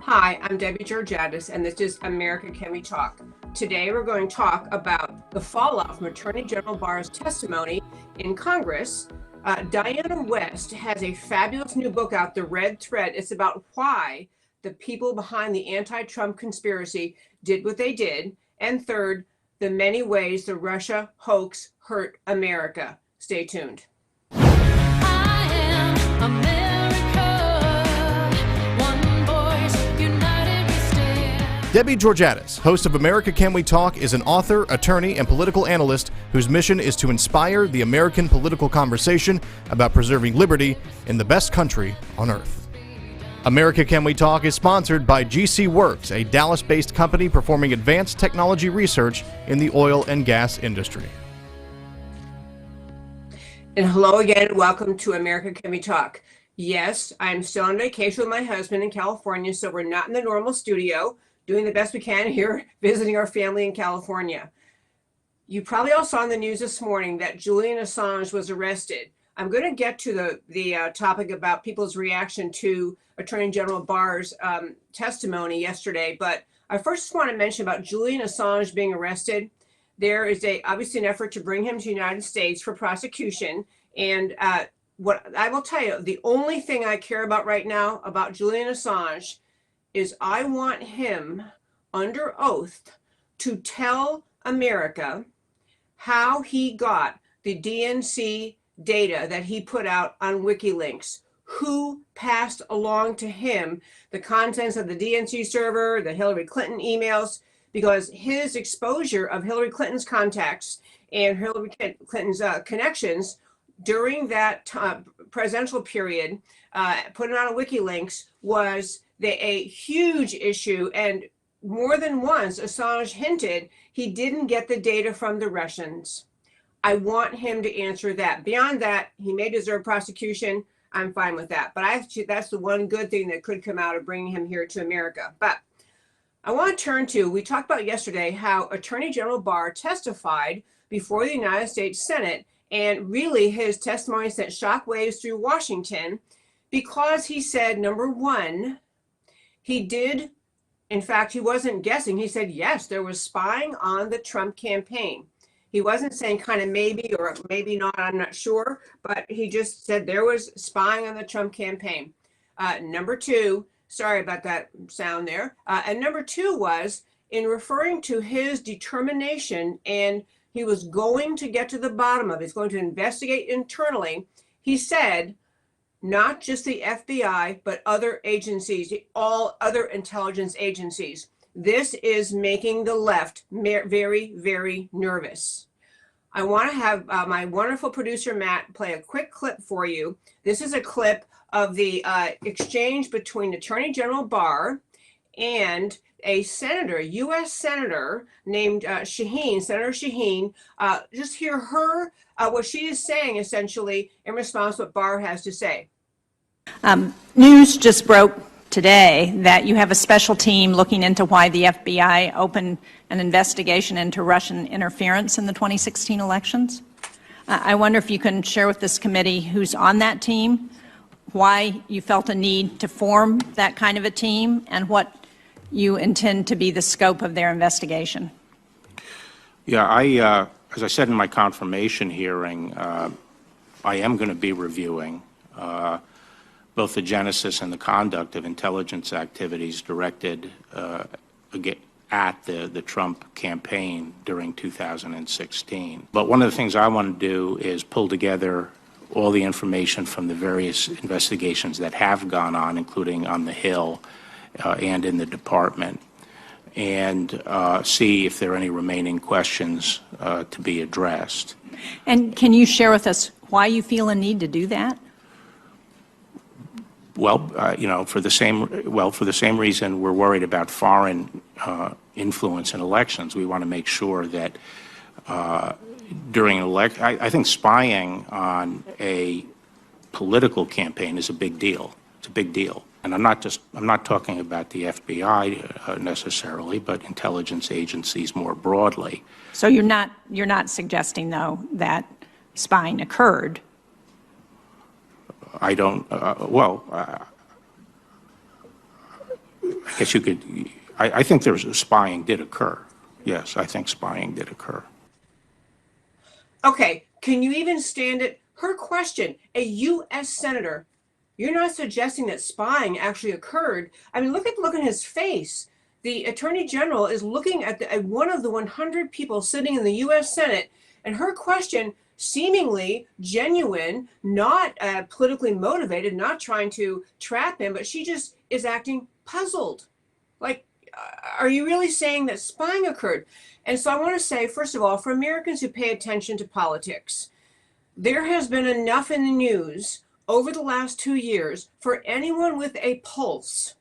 Hi, I'm Debbie Georgatos, and this is America Can We Talk? Today, we're going to talk about the fallout from Attorney General Barr's testimony in Congress. Diana West has a fabulous new book out, The Red Thread. It's about why the people behind the anti-Trump conspiracy did what they did. And third, the many ways the Russia hoax hurt America. Stay tuned. I am America. One voice, united we stand. Debbie Georgatos, host of America Can We Talk, is an author, attorney, and political analyst whose mission is to inspire the American political conversation about preserving liberty in the best country on earth. America Can We Talk is sponsored by GC Works, a Dallas-based company performing advanced technology research in the oil and gas industry. And hello again, welcome to America Can We Talk? Yes, I'm still on vacation with my husband in California, so we're not in the normal studio, doing the best we can here, visiting our family in California. You probably all saw in the news this morning that Julian Assange was arrested. I'm going to get to the topic about people's reaction to Attorney General Barr's testimony yesterday, but I first want to mention about Julian Assange being arrested. There is obviously an effort to bring him to the United States for prosecution. And what I will tell you, the only thing I care about right now about Julian Assange is I want him under oath to tell America how he got the DNC data that he put out on WikiLeaks, who passed along to him the contents of the DNC server, the Hillary Clinton emails, because his exposure of Hillary Clinton's contacts and Hillary Clinton's connections during that presidential period, putting out a WikiLeaks, was a huge issue. And more than once, Assange hinted he didn't get the data from the Russians. I want him to answer that. Beyond that, he may deserve prosecution. I'm fine with that. But that's the one good thing that could come out of bringing him here to America. But I want to turn to, we talked about yesterday how Attorney General Barr testified before the United States Senate, and really his testimony sent shockwaves through Washington because he said, number one, he did, in fact, he wasn't guessing. He said, yes, there was spying on the Trump campaign. He wasn't saying kind of maybe or maybe not, I'm not sure, but he just said there was spying on the Trump campaign. Number two, sorry about that sound there. And number two was in referring to his determination, and he was going to get to the bottom of it. He's going to investigate internally. He said, not just the FBI, but other agencies, all other intelligence agencies. This is making the left very, very nervous. I want to have my wonderful producer, Matt, play a quick clip for you. This is a clip of the exchange between Attorney General Barr and a senator, U.S. senator named Shaheen, Senator Shaheen. Just hear her, what she is saying essentially in response to what Barr has to say. News just broke today that you have a special team looking into why the FBI opened an investigation into Russian interference in the 2016 elections. I wonder if you can share with this committee who's on that team, why you felt a need to form that kind of a team, and what you intend to be the scope of their investigation. Yeah, as I said in my confirmation hearing, I am going to be reviewing both the genesis and the conduct of intelligence activities directed at the Trump campaign during 2016. But one of the things I want to do is pull together all the information from the various investigations that have gone on, including on the Hill and in the department, and see if there are any remaining questions to be addressed. And can you share with us why you feel a need to do that? Well, for the same reason we're worried about foreign influence in elections. We want to make sure that during an election, I think spying on a political campaign is a big deal. It's a big deal. And I'm not talking about the FBI necessarily, but intelligence agencies more broadly. So you're not suggesting, though, that spying occurred? I don't, I guess you could, I think there's spying did occur. Yes, I think spying did occur. Okay, can you even stand it? Her question, a U.S. senator, you're not suggesting that spying actually occurred. I mean, look at his face. The attorney general is looking at one of the 100 people sitting in the U.S. Senate, and her question, seemingly genuine, not politically motivated, not trying to trap him, but she just is acting puzzled. Like, are you really saying that spying occurred? And so I want to say, first of all, for Americans who pay attention to politics, there has been enough in the news over the last 2 years for anyone with a pulse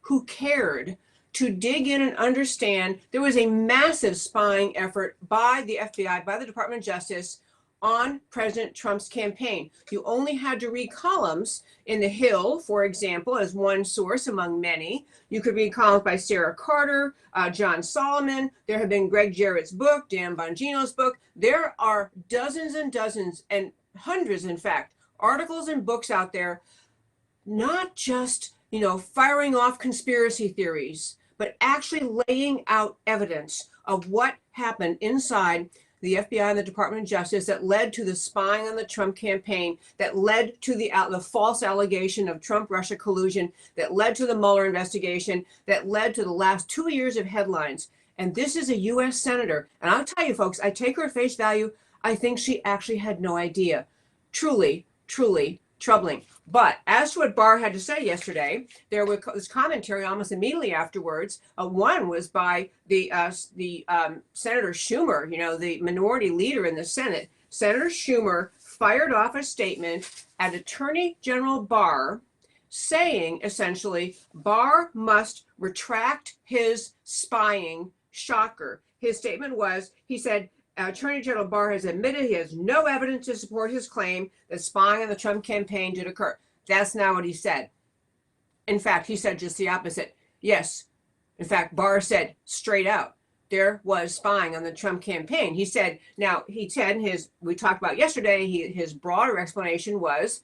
who cared to dig in and understand there was a massive spying effort by the FBI, by the Department of Justice, on President Trump's campaign. You only had to read columns in The Hill, for example, as one source among many. You could read columns by Sarah Carter, John Solomon. There have been Greg Jarrett's book, Dan Bongino's book. There are dozens and dozens and hundreds, in fact, articles and books out there, not just, firing off conspiracy theories, but actually laying out evidence of what happened inside the FBI and the Department of Justice that led to the spying on the Trump campaign, that led to the false allegation of Trump-Russia collusion, that led to the Mueller investigation, that led to the last 2 years of headlines. And this is a U.S. senator. And I'll tell you, folks, I take her at face value. I think she actually had no idea. Truly, truly troubling. But as to what Barr had to say yesterday, there was commentary almost immediately afterwards. One was by the Senator Schumer, the minority leader in the Senate. Senator Schumer fired off a statement at Attorney General Barr saying, essentially, Barr must retract his spying. Shocker. His statement was, he said, Attorney General Barr has admitted he has no evidence to support his claim that spying on the Trump campaign did occur. That's not what he said. In fact, he said just the opposite. Yes. In fact, Barr said straight out, there was spying on the Trump campaign. He said, we talked about yesterday, his broader explanation was,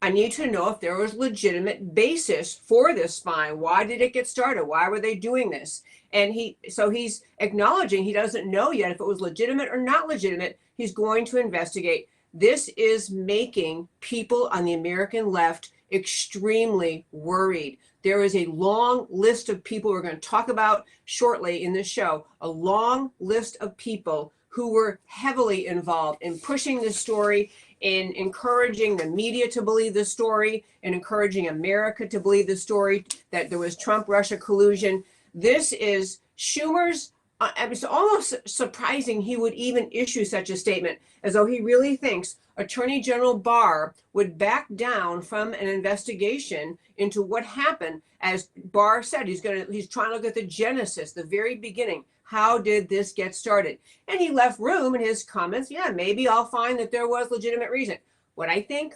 I need to know if there was legitimate basis for this spying. Why did it get started? Why were they doing this? And he's acknowledging he doesn't know yet if it was legitimate or not legitimate. He's going to investigate. This is making people on the American left extremely worried. There is a long list of people we're going to talk about shortly in this show, a long list of people who were heavily involved in pushing this story, in encouraging the media to believe the story, and encouraging America to believe the story that there was Trump-Russia collusion. This is Schumer's, it's almost surprising he would even issue such a statement, as though he really thinks Attorney General Barr would back down from an investigation into what happened. As Barr said, he's trying to look at the genesis, the very beginning. How did this get started? And he left room in his comments. Yeah, maybe I'll find that there was legitimate reason. What I think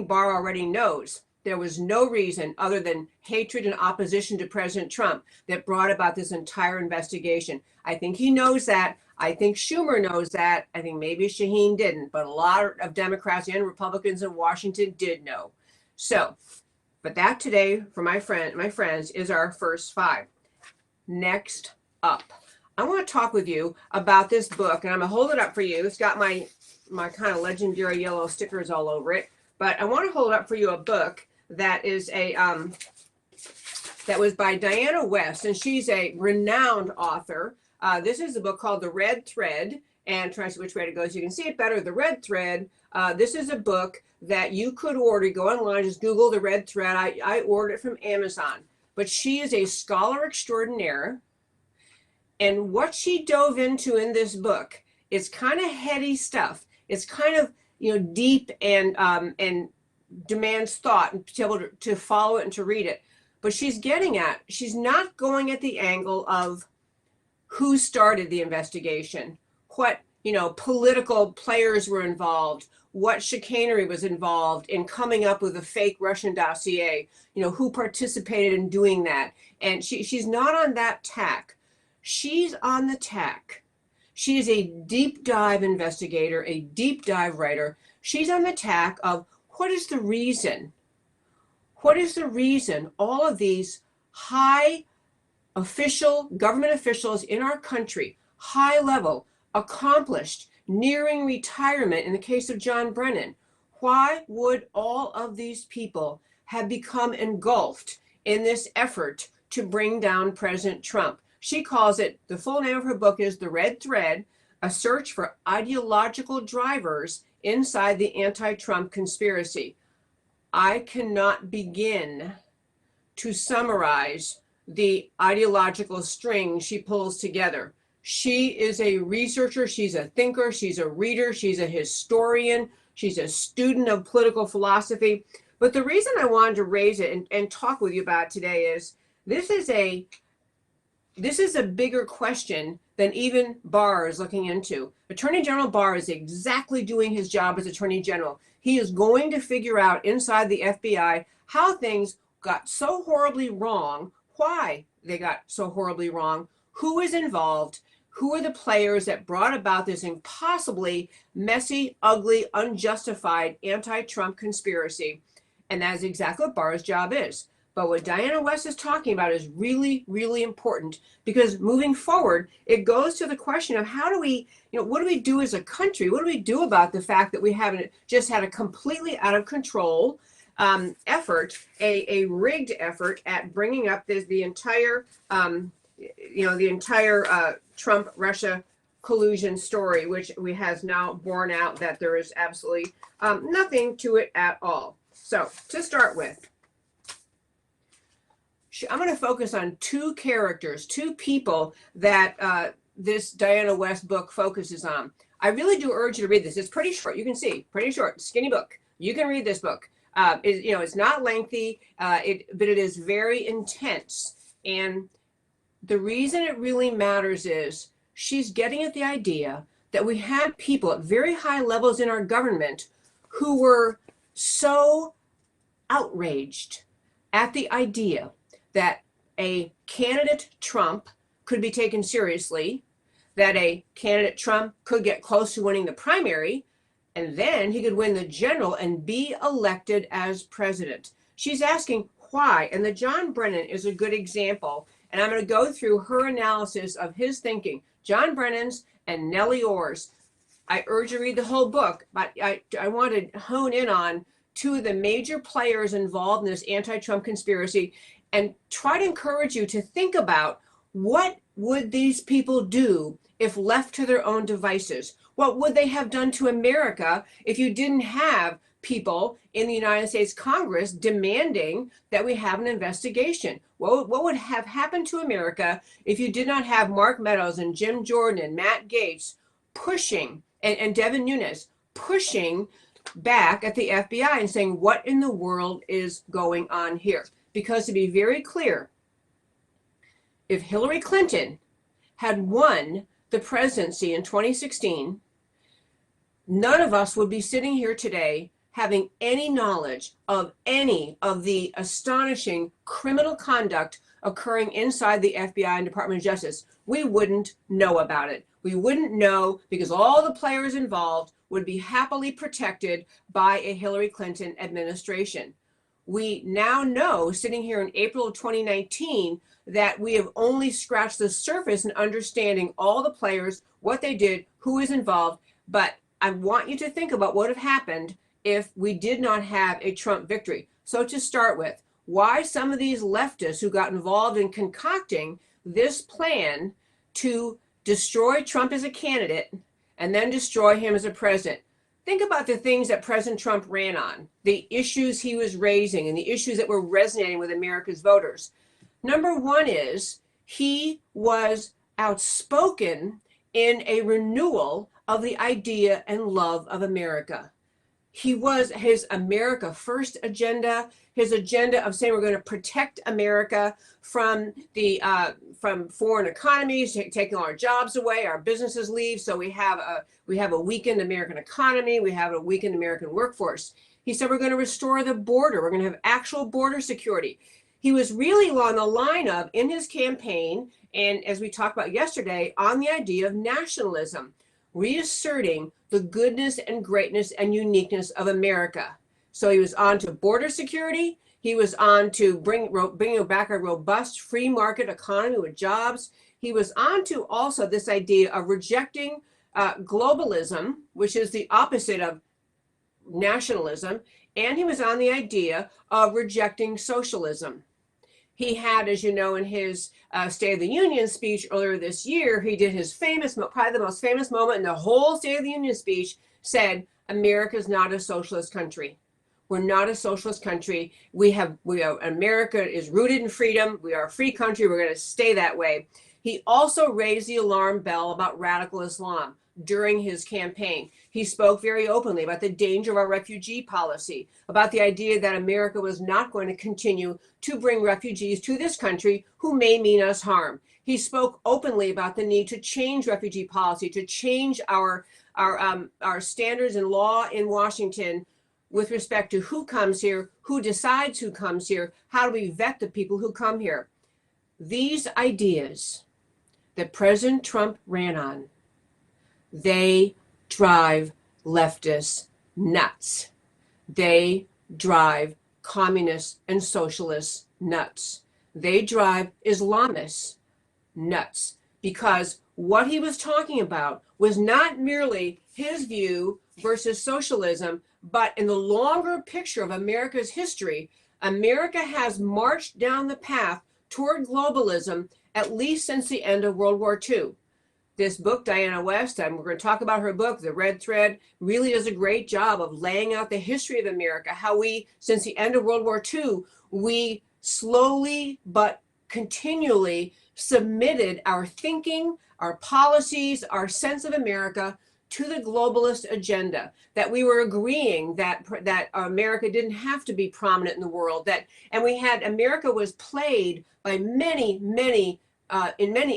Barr already knows. There was no reason other than hatred and opposition to President Trump that brought about this entire investigation. I think he knows that. I think Schumer knows that. I think maybe Shaheen didn't, but a lot of Democrats and Republicans in Washington did know. So, but that today, for my friends, is our first five. Next up, I want to talk with you about this book, and I'm going to hold it up for you. It's got my kind of legendary yellow stickers all over it, but I want to hold up for you a book that is that was by Diana West, and she's a renowned author. This is a book called The Red Thread, and trying to see which way it goes. You can see it better. The Red Thread. This is a book that you could order. Go online, just Google The Red Thread. I ordered it from Amazon. But she is a scholar extraordinaire, and what she dove into in this book is kind of heady stuff. It's kind of deep and demands thought and to be able to follow it and to read it. But she's not going at the angle of who started the investigation, what political players were involved, what chicanery was involved in coming up with a fake Russian dossier, who participated in doing that. And she's not on that tack. She's on the tack. She is a deep dive investigator, a deep dive writer. She's on the tack of what is the reason? What is the reason all of these high government officials in our country, high level, accomplished, nearing retirement in the case of John Brennan. Why would all of these people have become engulfed in this effort to bring down President Trump? She calls it, the full name of her book is The Red Thread, A Search for Ideological Drivers Inside the Anti-Trump Conspiracy. I cannot begin to summarize the ideological string she pulls together. She is a researcher, she's a thinker, she's a reader, she's a historian, she's a student of political philosophy. But the reason I wanted to raise it and talk with you about today is this is a bigger question than even Barr is looking into. Attorney General Barr is exactly doing his job as Attorney General. He is going to figure out inside the FBI how things got so horribly wrong, why they got so horribly wrong, who is involved, who are the players that brought about this impossibly messy, ugly, unjustified anti-Trump conspiracy. And that is exactly what Barr's job is. But what Diana West is talking about is really, really important, because moving forward, it goes to the question of how do we, what do we do as a country? What do we do about the fact that we haven't just had a completely out of control effort, a rigged effort at bringing up the entire, Trump-Russia collusion story, which has now borne out that there is absolutely nothing to it at all. So to start with, I'm going to focus on two characters, two people that this Diana West book focuses on. I really do urge you to read this. It's pretty short. You can see, pretty short, skinny book. You can read this book. It's not lengthy, but it is very intense. And the reason it really matters is she's getting at the idea that we had people at very high levels in our government who were so outraged at the idea that a candidate Trump could be taken seriously, that a candidate Trump could get close to winning the primary, and then he could win the general and be elected as president. She's asking why, and the John Brennan is a good example, and I'm going to go through her analysis of his thinking. John Brennan's and Nellie Ohr's. I urge you to read the whole book, but I want to hone in on two of the major players involved in this anti-Trump conspiracy and try to encourage you to think about what would these people do if left to their own devices? What would they have done to America if you didn't have people in the United States Congress demanding that we have an investigation? What would have happened to America if you did not have Mark Meadows and Jim Jordan and Matt Gaetz pushing, and Devin Nunes pushing back at the FBI and saying, what in the world is going on here? Because to be very clear, if Hillary Clinton had won the presidency in 2016, none of us would be sitting here today having any knowledge of any of the astonishing criminal conduct occurring inside the FBI and Department of Justice. We wouldn't know about it. We wouldn't know because all the players involved would be happily protected by a Hillary Clinton administration. We now know, sitting here in April of 2019, that we have only scratched the surface in understanding all the players, what they did, who is involved. But I want you to think about what would have happened if we did not have a Trump victory. So to start with, why some of these leftists who got involved in concocting this plan to destroy Trump as a candidate and then destroy him as a president. Think about the things that President Trump ran on, the issues he was raising and the issues that were resonating with America's voters. Number one is he was outspoken in a renewal of the idea and love of America. He was his America First agenda, his agenda of saying we're going to protect America from foreign economies, taking all our jobs away, our businesses leave. So we have a weakened American economy, we have a weakened American workforce. He said we're going to restore the border, we're going to have actual border security. He was really on the line of, in his campaign, and as we talked about yesterday, on the idea of nationalism, reasserting the goodness and greatness and uniqueness of America. So he was on to border security. He was on to bringing back a robust free market economy with jobs. He was on to also this idea of rejecting globalism, which is the opposite of nationalism. And he was on the idea of rejecting socialism. He had, as you know, in his State of the Union speech earlier this year, he did his famous, probably the most famous moment in the whole State of the Union speech, said, America is not a socialist country. We're not a socialist country. America is rooted in freedom. We are a free country. We're going to stay that way. He also raised the alarm bell about radical Islam during his campaign. He spoke very openly about the danger of our refugee policy, about the idea that America was not going to continue to bring refugees to this country who may mean us harm. He spoke openly about the need to change refugee policy, to change our standards and law in Washington with respect to who comes here, who decides who comes here, how do we vet the people who come here. These ideas that President Trump ran on, they drive leftists nuts. They drive communists and socialists nuts. They drive Islamists nuts, because what he was talking about was not merely his view versus socialism, but in the longer picture of America's history, America has marched down the path toward globalism at least since the end of World War II. This book, Diana West, and we're going to talk about her book, The Red Thread, really does a great job of laying out the history of America, how we, since the end of World War II, we slowly but continually submitted our thinking, our policies, our sense of America to the globalist agenda, that we were agreeing that America didn't have to be prominent in the world, and America was played by in many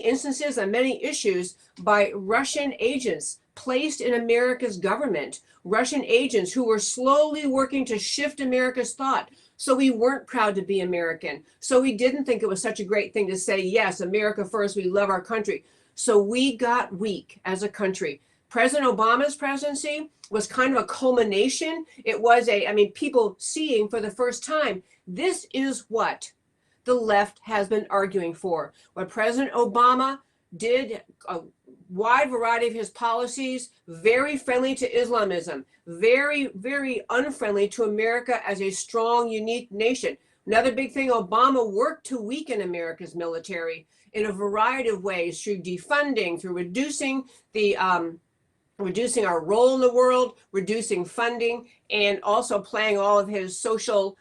instances, on many issues, by Russian agents placed in America's government, Russian agents who were slowly working to shift America's thought. So we weren't proud to be American. So we didn't think it was such a great thing to say, yes, America first, we love our country. So we got weak as a country. President Obama's presidency was kind of a culmination. It was people seeing for the first time, this is what the left has been arguing for. What President Obama did, a wide variety of his policies, very friendly to Islamism, very, very unfriendly to America as a strong, unique nation. Another big thing, Obama worked to weaken America's military in a variety of ways, through defunding, through reducing our role in the world, reducing funding, and also playing all of his social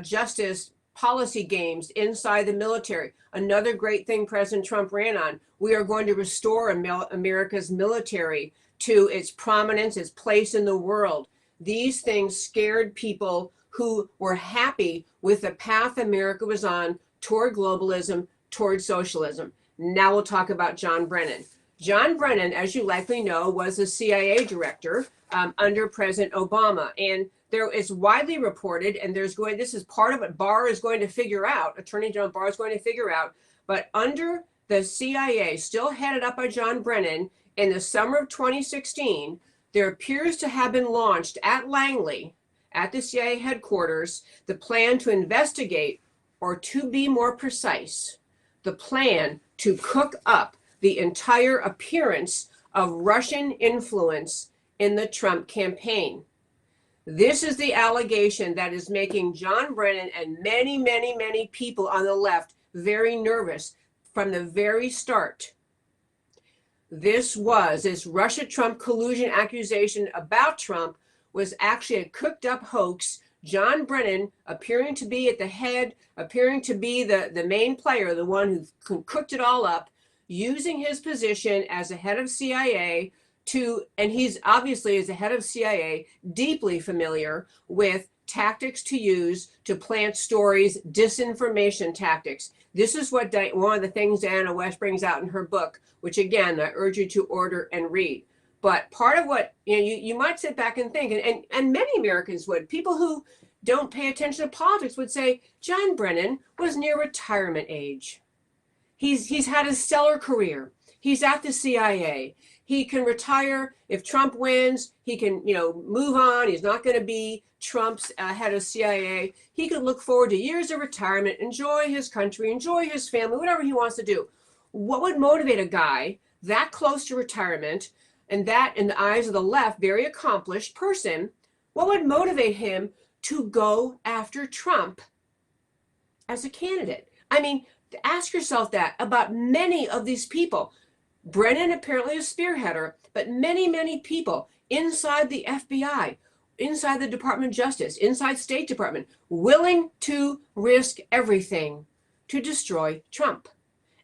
justice policy games inside the military. Another great thing President Trump ran on. We are going to restore America's military to its prominence, its place in the world. These things scared people who were happy with the path America was on toward globalism, toward socialism. Now we'll talk about John Brennan. John Brennan, as you likely know, was a CIA director under President Obama. And it's widely reported, and this is part of what Barr is going to figure out, Attorney General Barr is going to figure out, but under the CIA, still headed up by John Brennan, in the summer of 2016, there appears to have been launched at Langley, at the CIA headquarters, the plan to investigate, or to be more precise, the plan to cook up the entire appearance of Russian influence in the Trump campaign. This is the allegation that is making John Brennan and many, many, many people on the left very nervous from the very start. This Russia-Trump collusion accusation about Trump was actually a cooked up hoax. John Brennan appearing to be at the head, appearing to be the main player, the one who cooked it all up, using his position as the head of CIA and he's obviously, as the head of CIA, deeply familiar with tactics to use to plant stories, disinformation tactics. This is what one of the things Diana West brings out in her book, which again, I urge you to order and read. But part of what, you might sit back and think, and many Americans would, people who don't pay attention to politics would say, John Brennan was near retirement age. He's had a stellar career. He's at the CIA. He can retire if Trump wins. He can, move on. He's not going to be Trump's head of CIA. He could look forward to years of retirement, enjoy his country, enjoy his family, whatever he wants to do. What would motivate a guy that close to retirement, and that, in the eyes of the left, very accomplished person, what would motivate him to go after Trump as a candidate? I mean, ask yourself that about many of these people. Brennan apparently a spearheader, but many, many people inside the FBI, inside the Department of Justice, inside State Department, willing to risk everything to destroy Trump.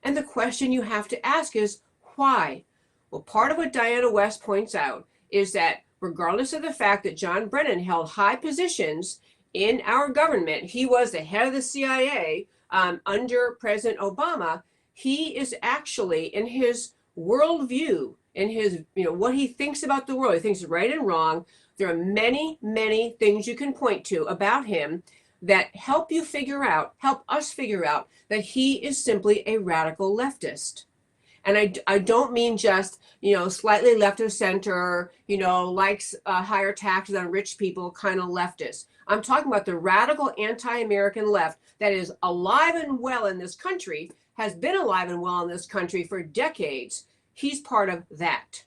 And the question you have to ask is, why? Well, part of what Diana West points out is that regardless of the fact that John Brennan held high positions in our government, he was the head of the CIA under President Obama, he is actually, in his worldview, in his, what he thinks about the world, he thinks right and wrong. There are many, many things you can point to about him that help us figure out that he is simply a radical leftist. And I don't mean just, slightly left of center, likes higher taxes on rich people kind of leftist. I'm talking about the radical anti-American left that is alive and well in this country, has been alive and well in this country for decades. He's part of that.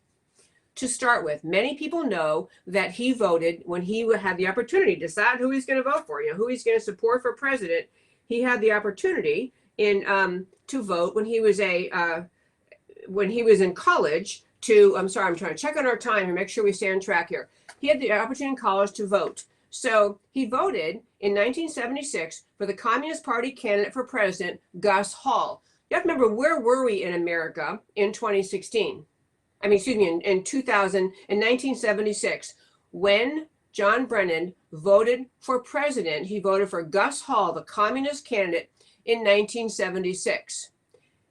To start with, many people know that he voted when he had the opportunity to decide who he's going to vote for, who he's going to support for president. He had the opportunity to vote when he was in college I'm trying to check on our time and make sure we stay on track here. He had the opportunity in college to vote. So he voted in 1976 for the Communist Party candidate for president, Gus Hall. You have to remember, where were we in America in 2016? In 1976, when John Brennan voted for president, he voted for Gus Hall, the communist candidate, in 1976.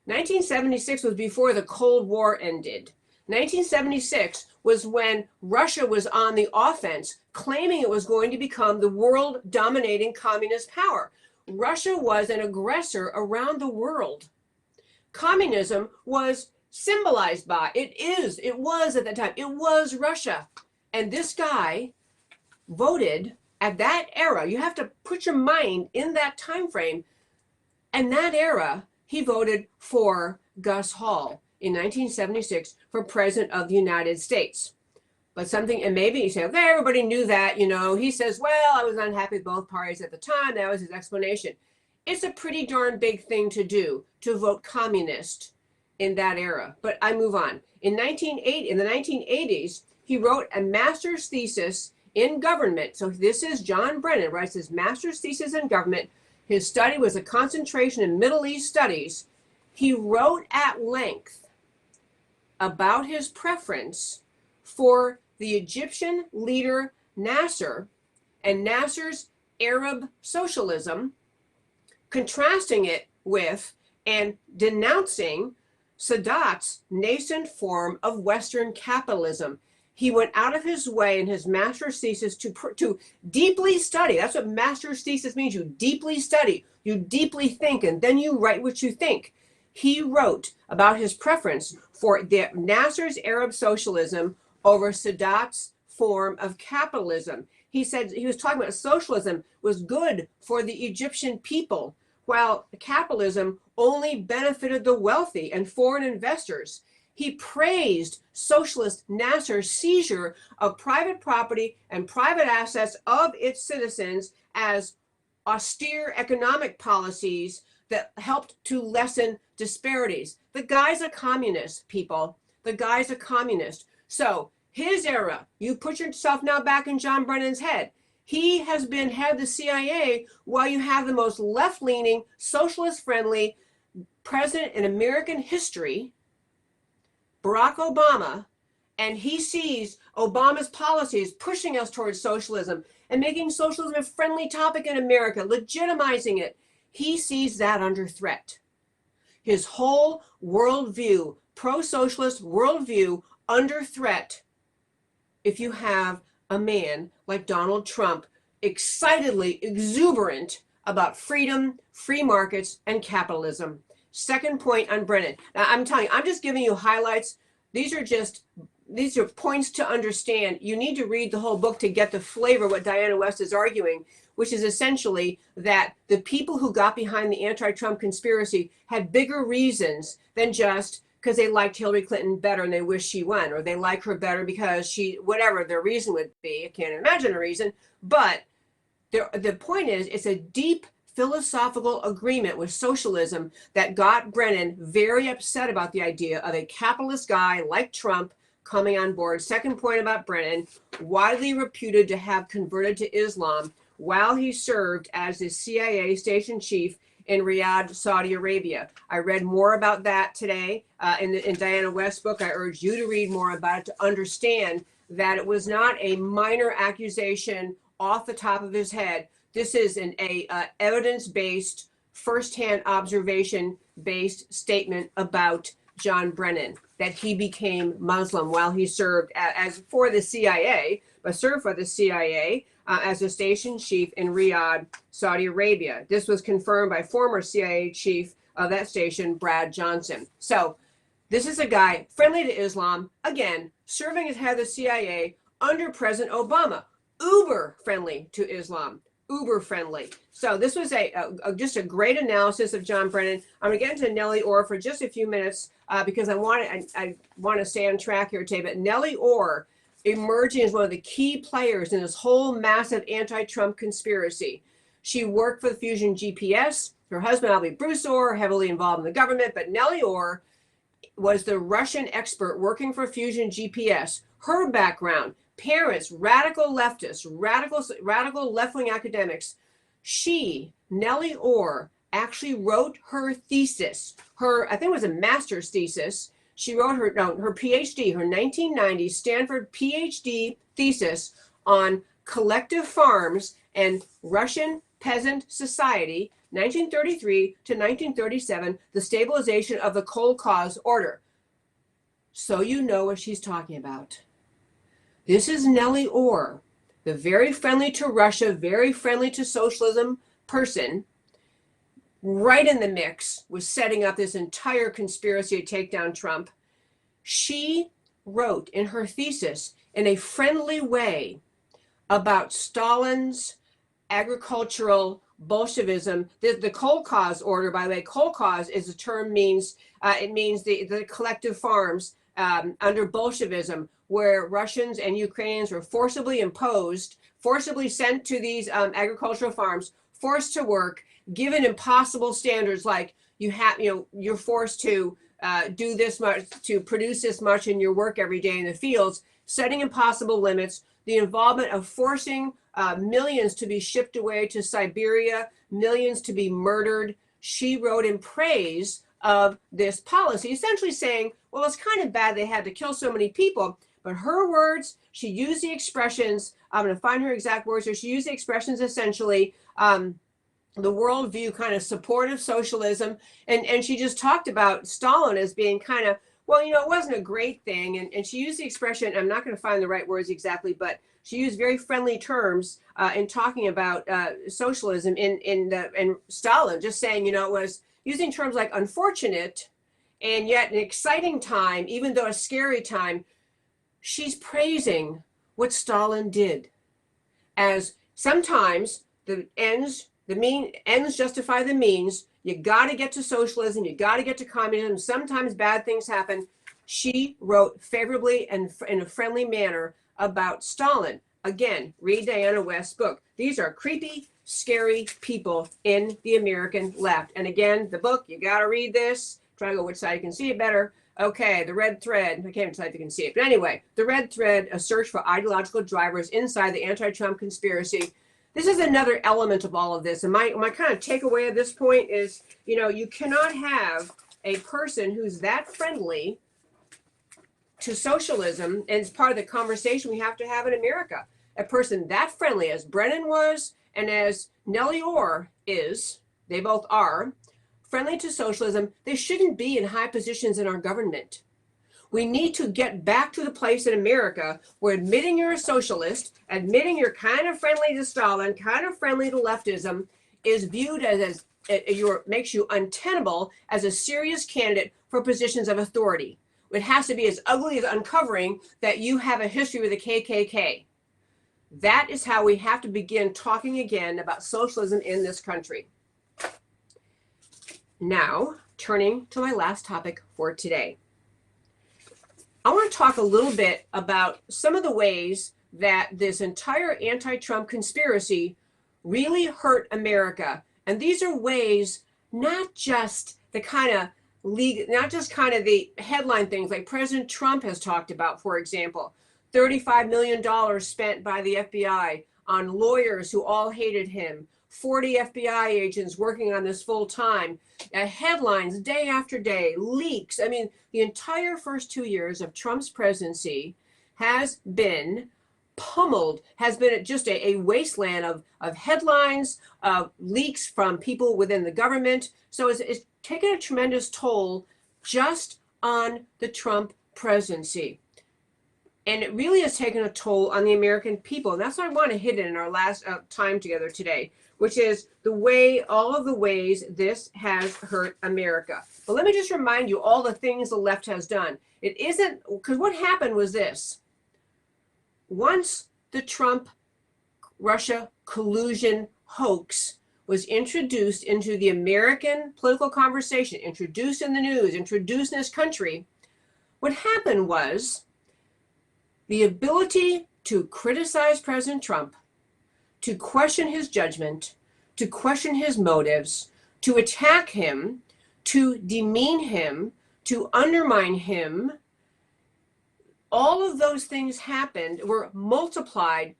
1976 was before the Cold War ended. 1976 was when Russia was on the offense, claiming it was going to become the world dominating communist power. Russia was an aggressor around the world. Communism was symbolized by, it was at that time, it was Russia. And this guy voted at that era. You have to put your mind in that time frame. And that era, he voted for Gus Hall in 1976 for president of the United States. But something, and maybe you say, okay, everybody knew that, he says, well, I was unhappy with both parties at the time. That was his explanation. It's a pretty darn big thing to do, to vote communist in that era. But I move on. In the 1980s, he wrote a master's thesis in government. So this is John Brennan writes his master's thesis in government. His study was a concentration in Middle East studies. He wrote at length about his preference for the Egyptian leader Nasser and Nasser's Arab socialism, contrasting it with and denouncing Sadat's nascent form of Western capitalism. He went out of his way in his master's thesis to deeply study. That's what master's thesis means. You deeply study, you deeply think, and then you write what you think. He wrote about his preference for Nasser's Arab socialism over Sadat's form of capitalism. He said, he was talking about socialism was good for the Egyptian people, while capitalism only benefited the wealthy and foreign investors. He praised socialist Nasser's seizure of private property and private assets of its citizens as austere economic policies that helped to lessen disparities. The guy's a communist, people. The guy's a communist. So his era, you put yourself now back in John Brennan's head. He has been head of the CIA while you have the most left-leaning, socialist-friendly president in American history, Barack Obama, and he sees Obama's policies pushing us towards socialism and making socialism a friendly topic in America, legitimizing it. He sees that under threat. His whole worldview, pro-socialist worldview, under threat if you have a man like Donald Trump, excitedly exuberant about freedom, free markets, and capitalism. Second point on Brennan. Now, I'm telling you, I'm just giving you highlights. these are points to understand. You need to read the whole book to get the flavor of what Diana West is arguing, which is essentially that the people who got behind the anti-Trump conspiracy had bigger reasons than just because they liked Hillary Clinton better and they wish she won, or they like her better because whatever their reason would be. I can't imagine a reason. But the point is, it's a deep philosophical agreement with socialism that got Brennan very upset about the idea of a capitalist guy like Trump coming on board. Second point about Brennan, widely reputed to have converted to Islam while he served as the CIA station chief in Riyadh, Saudi Arabia. I read more about that today in Diana West's book. I urge you to read more about it to understand that it was not a minor accusation off the top of his head. This is an evidence-based, firsthand observation-based statement about John Brennan, that he became Muslim while he served as for the CIA, but served for the CIA as a station chief in Riyadh, Saudi Arabia. This was confirmed by former CIA chief of that station, Brad Johnson. So this is a guy friendly to Islam, again, serving as head of the CIA under President Obama, uber friendly to Islam, uber friendly. So this was just a great analysis of John Brennan. I'm going to get into Nellie Orr for just a few minutes because I want to stay on track here today. But Nellie Orr emerging as one of the key players in this whole massive anti-Trump conspiracy. She worked for the Fusion GPS. Her husband, Albie Bruce Orr, heavily involved in the government. But Nellie Orr was the Russian expert working for Fusion GPS. Her background, parents, radical leftists, radical left-wing academics. Nellie Orr, actually wrote her thesis. I think it was a master's thesis. She wrote her PhD, her 1990 Stanford PhD thesis on collective farms and Russian peasant society, 1933 to 1937, the stabilization of the Kolkhoz order. So you know what she's talking about. This is Nellie Orr, the very friendly to Russia, very friendly to socialism person, right in the mix with setting up this entire conspiracy to take down Trump. She wrote in her thesis in a friendly way about Stalin's agricultural Bolshevism. The Kolkhoz order, by the way, Kolkhoz is a term it means the collective farms under Bolshevism, where Russians and Ukrainians were forcibly sent to these agricultural farms, forced to work, given impossible standards like you're forced to do this much, to produce this much in your work every day in the fields, setting impossible limits, the involvement of forcing millions to be shipped away to Siberia, millions to be murdered. She wrote in praise of this policy, essentially saying, well, it's kind of bad they had to kill so many people. But her words, she used the expressions, I'm going to find her exact words here. She used the expressions essentially, the worldview kind of supportive socialism. And she just talked about Stalin as being kind of, well, it wasn't a great thing. And she used the expression, I'm not going to find the right words exactly, but she used very friendly terms in talking about socialism in Stalin, just saying, it was using terms like unfortunate and yet an exciting time, even though a scary time. She's praising what Stalin did, as sometimes the ends justify the means. You got to get to socialism. You got to get to communism. Sometimes bad things happen. She wrote favorably and in a friendly manner about Stalin. Again, read Diana West's book. These are creepy, scary people in the American left. And again, the book, you got to read this. Try to go which side you can see it better. Okay, the red thread. I can't decide if you can see it. But anyway, the red thread, a search for ideological drivers inside the anti-Trump conspiracy. This is another element of all of this. And my kind of takeaway at this point is, you cannot have a person who's that friendly to socialism, and it's part of the conversation we have to have in America. A person that friendly as Brennan was and as Nellie Orr is, they both are, friendly to socialism, they shouldn't be in high positions in our government. We need to get back to the place in America where admitting you're a socialist, admitting you're kind of friendly to Stalin, kind of friendly to leftism, is viewed as makes you untenable as a serious candidate for positions of authority. It has to be as ugly as uncovering that you have a history with the KKK. That is how we have to begin talking again about socialism in this country. Now, turning to my last topic for today. I want to talk a little bit about some of the ways that this entire anti-Trump conspiracy really hurt America. And these are ways, not just the kind of the headline things like President Trump has talked about, for example, $35 million spent by the FBI on lawyers who all hated him, 40 FBI agents working on this full time, headlines day after day, leaks. I mean, the entire first 2 years of Trump's presidency has been pummeled, has been just a wasteland of headlines, of leaks from people within the government. So it's taken a tremendous toll just on the Trump presidency. And it really has taken a toll on the American people. And that's what I want to hit in our last time together today, which is all of the ways this has hurt America. But let me just remind you all the things the left has done. It isn't, because what happened was this. Once the Trump-Russia collusion hoax was introduced into the American political conversation, introduced in the news, introduced in this country, what happened was the ability to criticize President Trump, to question his judgment, to question his motives, to attack him, to demean him, to undermine him. All of those things happened, were multiplied,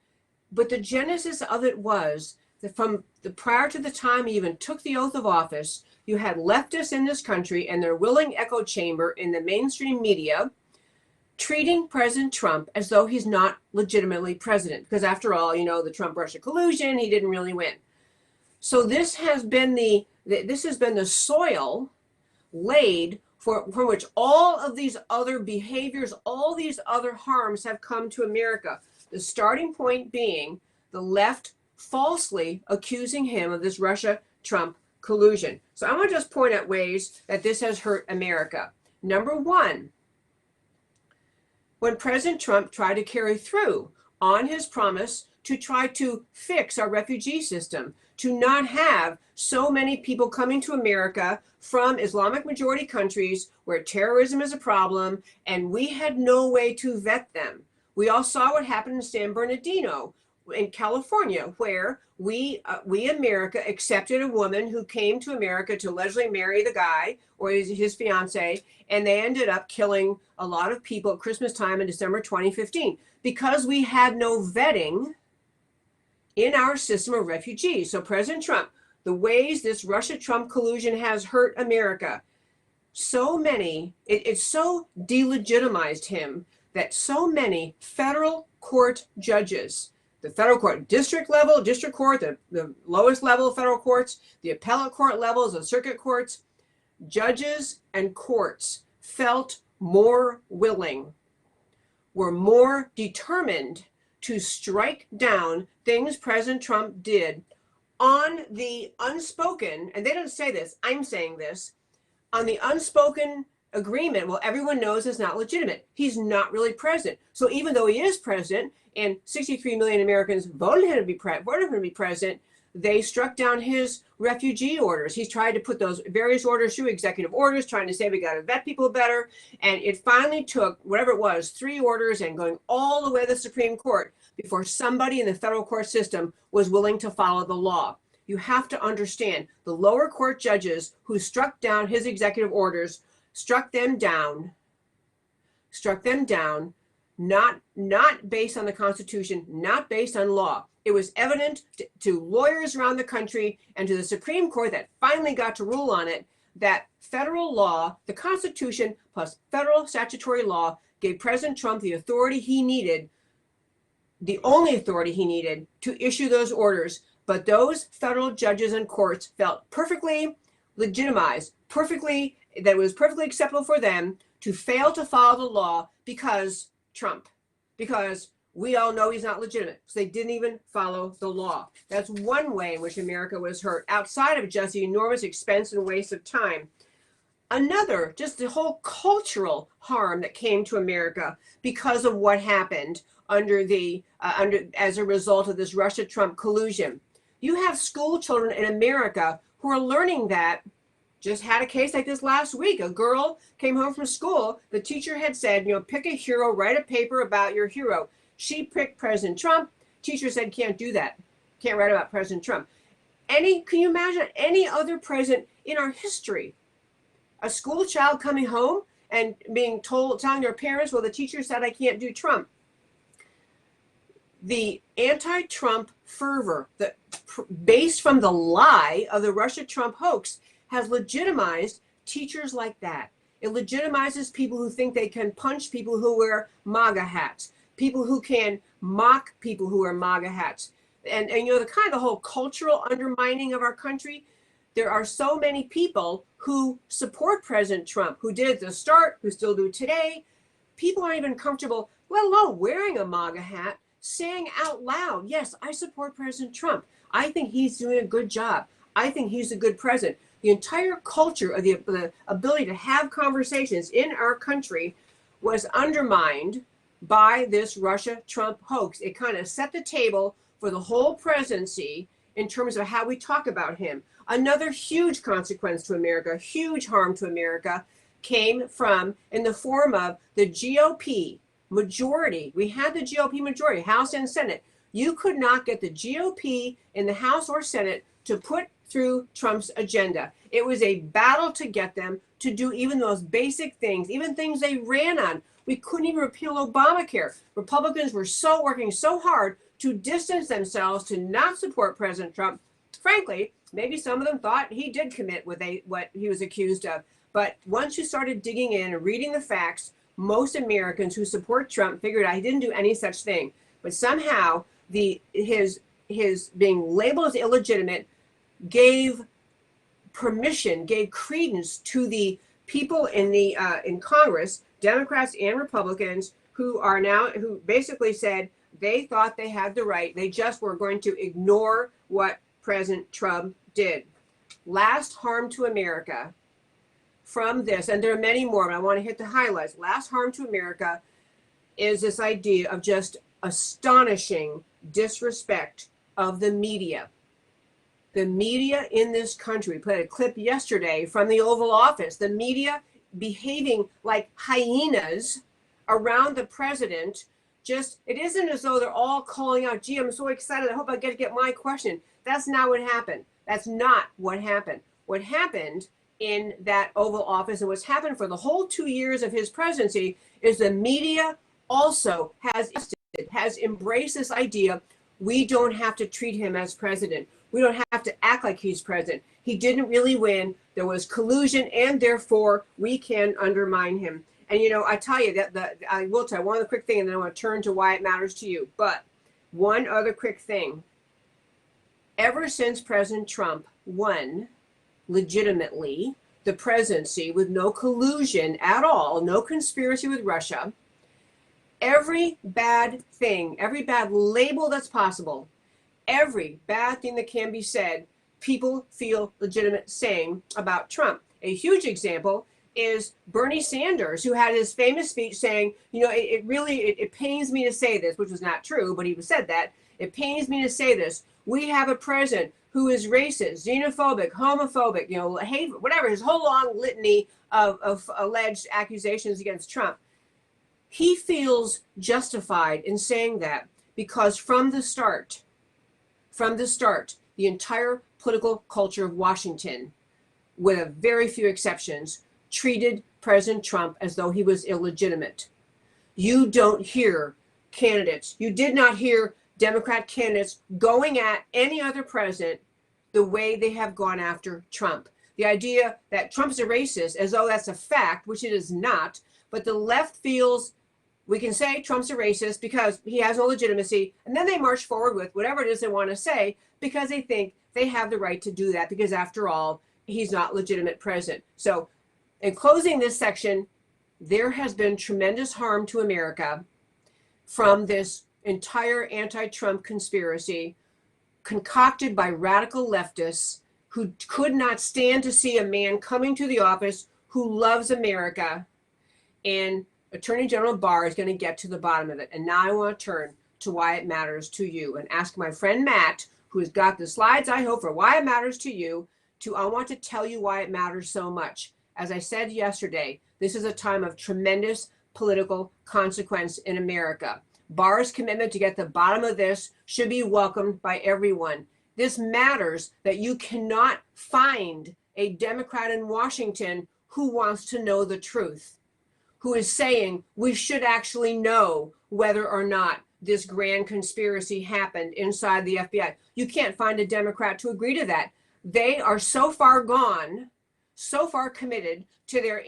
but the genesis of it was that from the prior to the time he even took the oath of office, you had leftists in this country and their willing echo chamber in the mainstream media treating President Trump as though he's not legitimately president. Because after all, you know, the Trump-Russia collusion, he didn't really win. So this has been the soil laid from which all of these other behaviors, all these other harms have come to America. The starting point being the left falsely accusing him of this Russia-Trump collusion. So I want to just point out ways that this has hurt America. Number one, when President Trump tried to carry through on his promise to try to fix our refugee system, to not have so many people coming to America from Islamic majority countries where terrorism is a problem, and we had no way to vet them. We all saw what happened in San Bernardino in California, where we America accepted a woman who came to America to allegedly marry the guy or his fiance, and they ended up killing a lot of people at Christmas time in December 2015 because we had no vetting in our system of refugees. So President Trump, the ways this Russia-Trump collusion has hurt America, it so delegitimized him that so many federal court judges, the federal court, district level, district court, the lowest level of federal courts, the appellate court levels of circuit courts, judges and courts felt more willing, were more determined to strike down things President Trump did on the unspoken, and they don't say this, I'm saying this, on the unspoken agreement. Well, everyone knows it's not legitimate. He's not really president. So even though he is president and 63 million Americans voted him to be president, they struck down his refugee orders. He's tried to put those various orders through, executive orders, trying to say we got to vet people better. And it finally took, whatever it was, 3 orders and going all the way to the Supreme Court before somebody in the federal court system was willing to follow the law. You have to understand the lower court judges who struck down his executive orders struck them down, not based on the Constitution, not based on law. It was evident to lawyers around the country and to the Supreme Court that finally got to rule on it that federal law, the Constitution plus federal statutory law, gave President Trump the authority he needed, the only authority he needed to issue those orders. But those federal judges and courts felt perfectly legitimized, that it was perfectly acceptable for them to fail to follow the law because Trump, because we all know he's not legitimate. So they didn't even follow the law. That's one way in which America was hurt, outside of just the enormous expense and waste of time. Another, just the whole cultural harm that came to America because of what happened as a result of this Russia-Trump collusion. You have school children in America who are learning that. Just had a case like this last week. A girl came home from school. The teacher had said, pick a hero, write a paper about your hero. She picked President Trump. Teacher said, can't do that. Can't write about President Trump. Can you imagine any other president in our history? A school child coming home and telling their parents, well, the teacher said I can't do Trump. The anti-Trump fervor based from the lie of the Russia-Trump hoax has legitimized teachers like that. It legitimizes people who think they can punch people who wear MAGA hats, people who can mock people who wear MAGA hats. And the whole cultural undermining of our country. There are so many people who support President Trump, who did at the start, who still do today. People aren't even comfortable, let alone wearing a MAGA hat, saying out loud, yes, I support President Trump. I think he's doing a good job. I think he's a good president. The entire culture of the ability to have conversations in our country was undermined by this Russia-Trump hoax. It kind of set the table for the whole presidency in terms of how we talk about him. Another huge consequence to America, huge harm to America, came from in the form of the GOP majority. We had the GOP majority, House and Senate. You could not get the GOP in the House or Senate to put through Trump's agenda. It was a battle to get them to do even those basic things, even things they ran on. We couldn't even repeal Obamacare. Republicans were working so hard to distance themselves, to not support President Trump. Frankly, maybe some of them thought he did commit what he was accused of. But once you started digging in and reading the facts, most Americans who support Trump figured out he didn't do any such thing. But somehow his being labeled as illegitimate gave permission, gave credence to the people in Congress, Democrats and Republicans, who basically said they thought they had the right. They just were going to ignore what President Trump did. Last harm to America from this, and there are many more, but I want to hit the highlights. Last harm to America is this idea of just astonishing disrespect of the media. The media in this country, we played a clip yesterday from the Oval Office, the media behaving like hyenas around the president. It isn't as though they're all calling out, gee, I'm so excited, I hope I get my question. That's not what happened. That's not what happened. What happened in that Oval Office and what's happened for the whole 2 years of his presidency is the media also has embraced this idea, we don't have to treat him as president. We don't have to act like he's president. He didn't really win. There was collusion, and therefore we can undermine him. And I tell you I will tell you one other quick thing, and then I want to turn to why it matters to you. But one other quick thing. Ever since President Trump won legitimately the presidency with no collusion at all, no conspiracy with Russia, every bad thing, every bad label that's possible, every bad thing that can be said, people feel legitimate saying about Trump. A huge example is Bernie Sanders, who had his famous speech saying, it pains me to say this, which was not true, but he said that. It pains me to say this. We have a president who is racist, xenophobic, homophobic, hate, whatever, his whole long litany of alleged accusations against Trump. He feels justified in saying that because from the start, the entire political culture of Washington, with very few exceptions, treated President Trump as though he was illegitimate. You don't hear candidates, you did not hear Democrat candidates going at any other president the way they have gone after Trump. The idea that Trump's a racist, as though that's a fact, which it is not, but the left feels we can say Trump's a racist because he has no legitimacy, and then they march forward with whatever it is they want to say because they think they have the right to do that because, after all, he's not legitimate president. So, in closing this section, there has been tremendous harm to America from this entire anti-Trump conspiracy concocted by radical leftists who could not stand to see a man coming to the office who loves America, and Attorney General Barr is going to get to the bottom of it. And now I want to turn to why it matters to you and ask my friend Matt, who has got the slides, I hope, for why it matters to you, I want to tell you why it matters so much. As I said yesterday, this is a time of tremendous political consequence in America. Barr's commitment to get the bottom of this should be welcomed by everyone. This matters that you cannot find a Democrat in Washington who wants to know the truth, who is saying we should actually know whether or not this grand conspiracy happened inside the FBI. You can't find a Democrat to agree to that. They are so far gone, so far committed to their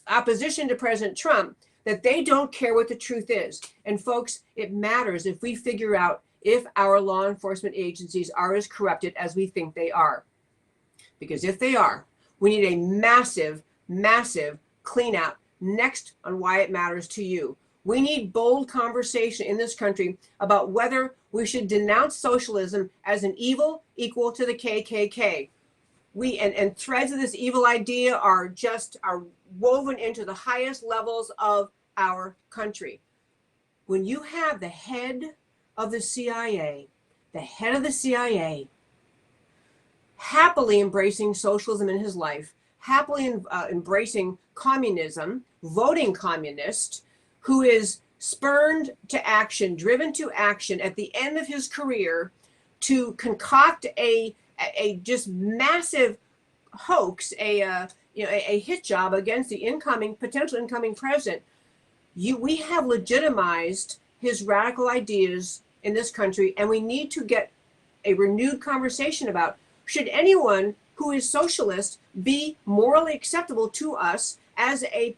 opposition to President Trump that they don't care what the truth is. And folks, it matters if we figure out if our law enforcement agencies are as corrupted as we think they are. Because if they are, we need a massive, massive clean out next on why it matters to you. We need bold conversation in this country about whether we should denounce socialism as an evil equal to the KKK. And threads of this evil idea are woven into the highest levels of our country. When you have the head of the CIA, happily embracing socialism in his life, happily embracing communism, voting communist, who is spurned to action, driven to action at the end of his career to concoct a just massive hoax, a hit job against the potential incoming president. We have legitimized his radical ideas in this country, and we need to get a renewed conversation about, should anyone who is socialist be morally acceptable to us as a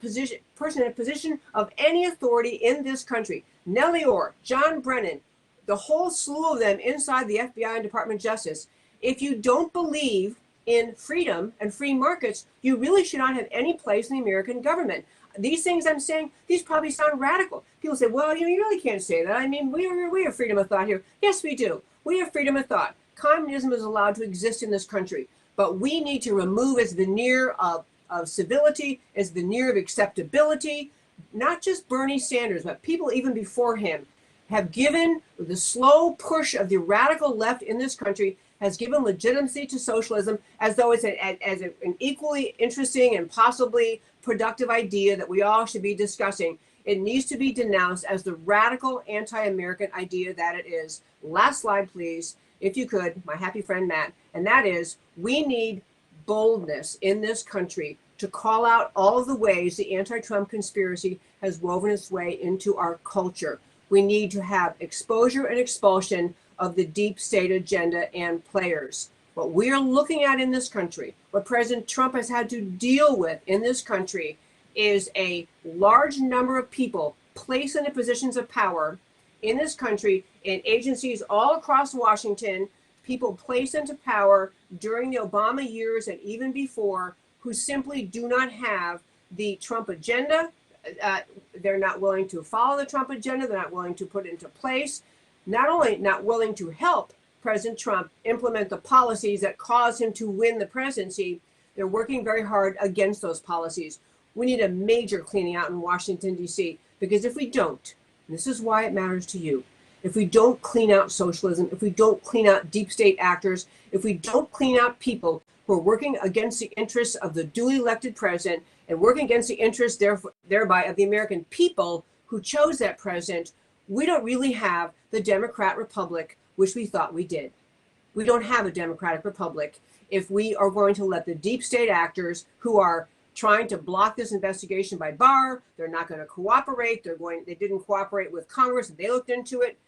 person in a position of any authority in this country? Nellie Orr, John Brennan, the whole slew of them inside the FBI and Department of Justice. If you don't believe in freedom and free markets, you really should not have any place in the American government. These things I'm saying, these probably sound radical. People say, well, you really can't say that. I mean, we have freedom of thought here. Yes, we do. We have freedom of thought. Communism is allowed to exist in this country, but we need to remove its veneer of civility, its veneer of acceptability. Not just Bernie Sanders, but people even before him have given the slow push of the radical left in this country has given legitimacy to socialism as though it's an equally interesting and possibly productive idea that we all should be discussing. It needs to be denounced as the radical anti-American idea that it is. Last slide, please, if you could, my happy friend Matt. And that is, we need boldness in this country to call out all of the ways the anti-Trump conspiracy has woven its way into our culture. We need to have exposure and expulsion of the deep state agenda and players. What we are looking at in this country, what President Trump has had to deal with in this country, is a large number of people placed in the positions of power in this country, in agencies all across Washington, people placed into power during the Obama years and even before, who simply do not have the Trump agenda. They're not willing to follow the Trump agenda. They're not willing to put it into place. Not only not willing to help President Trump implement the policies that caused him to win the presidency, they're working very hard against those policies. We need a major cleaning out in Washington, D.C., because if we don't, and this is why it matters to you, if we don't clean out socialism, if we don't clean out deep state actors, if we don't clean out people who are working against the interests of the duly elected president and working against the interests thereby of the American people who chose that president, we don't really have the Democrat Republic which we thought we did. We don't have a democratic republic if we are going to let the deep state actors who are trying to block this investigation by Barr, they're not going to cooperate. They didn't cooperate with Congress, and they looked into it.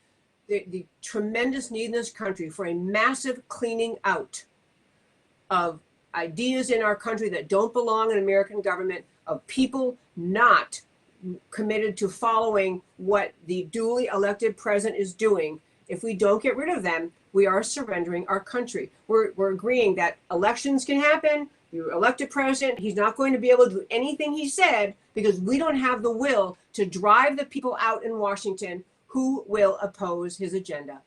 The tremendous need in this country for a massive cleaning out of ideas in our country that don't belong in American government, of people not committed to following what the duly elected president is doing. If we don't get rid of them, we are surrendering our country. We're agreeing that elections can happen. You elect a president, he's not going to be able to do anything he said because we don't have the will to drive the people out in Washington who will oppose his agenda.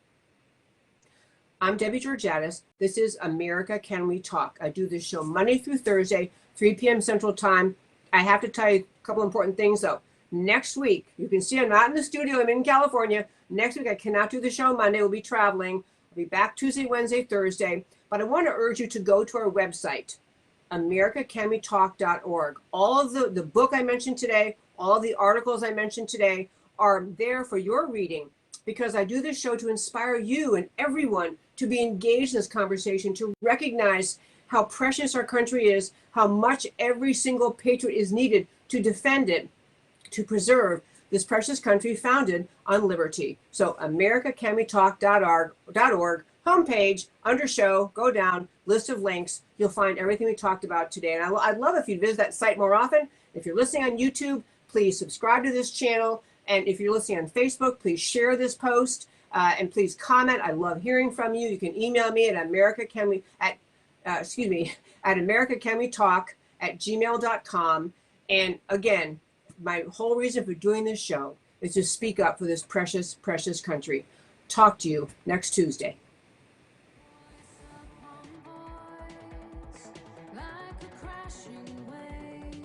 I'm Debbie Georgatos. This is America Can We Talk. I do this show Monday through Thursday, 3 p.m. Central Time. I have to tell you a couple important things, though. Next week, you can see I'm not in the studio. I'm in California. Next week, I cannot do the show Monday. We'll be traveling. I'll be back Tuesday, Wednesday, Thursday. But I want to urge you to go to our website, americacanwetalk.org. All of the book I mentioned today, all of the articles I mentioned today are there for your reading, because I do this show to inspire you and everyone to be engaged in this conversation, to recognize how precious our country is, how much every single patriot is needed to defend it, to preserve this precious country founded on liberty. So americacanwetalk.org, homepage, under show, go down, list of links. You'll find everything we talked about today. And I'd love if you'd visit that site more often. If you're listening on YouTube, please subscribe to this channel. And if you're listening on Facebook, please share this post and please comment. I love hearing from you. You can email me at americacanwetalk@gmail.com. And again, my whole reason for doing this show is to speak up for this precious, precious country. Talk to you next Tuesday. Like a crashing wave.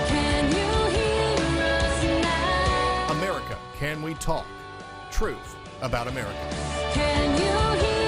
Can you hear us now? America Can We Talk? Truth about America. Can you hear